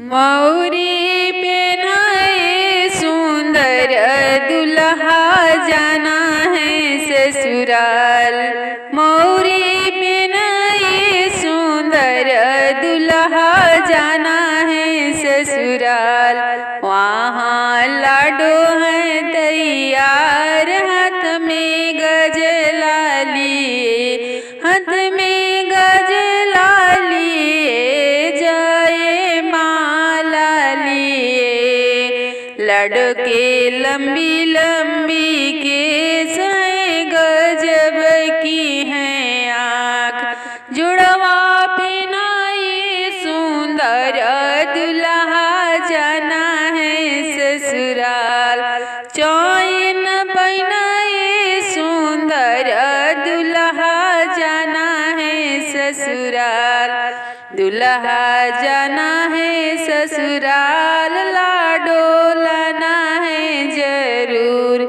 मौरी पहनाए सुंदर दुल्हा जाना है ससुराल। मौरी पहनाए सुंदर दुल्हा जाना है ससुराल। वहाँ लाडो है तैयार, हाथ में गजला लिए, हाथ में गजला लिए, जाए माला लिए। लड़के लंबी लंबी केस है, गजब की है आँख, जुड़वा पहनाए सुंदर दुल्हा जाना है ससुराल। चैन पहनाए सुंदर दुल्हा जाना है ससुराल। दुल्हा जाना है ससुराल, लाडो लाना है जरूर।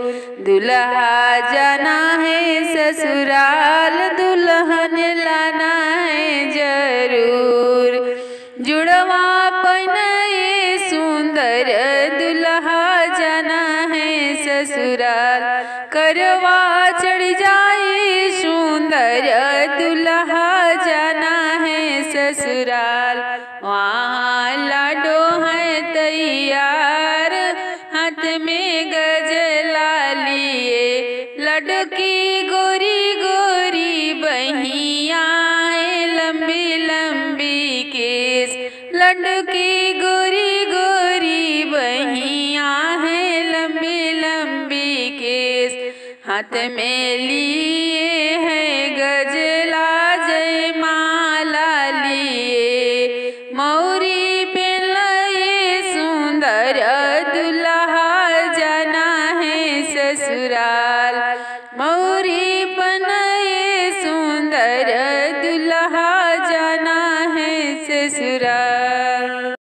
दुल्हा जाना है ससुराल, दुल्हन लाना है जरूर। जुड़वा पहनाए सुंदर दुल्हा जाना है ससुराल। करवा चढ़ जाए सुंदर दुल्हा जाना है ससुराल। वहाँ लाडो है तैयार, हाथ में गजला लिए। लड़की गोरी गोरी बहिया है, लंबी लंबी केस। लड़की गोरी गोरी बहिया है, लंबी लंबी केस। हाथ में लिए है गजला, जय माला लिए। मौरी पहनाए सुंदर दुल्हा जाना है ससुराल। मौरी पहनाए सुंदर दुल्हा जाना है ससुराल।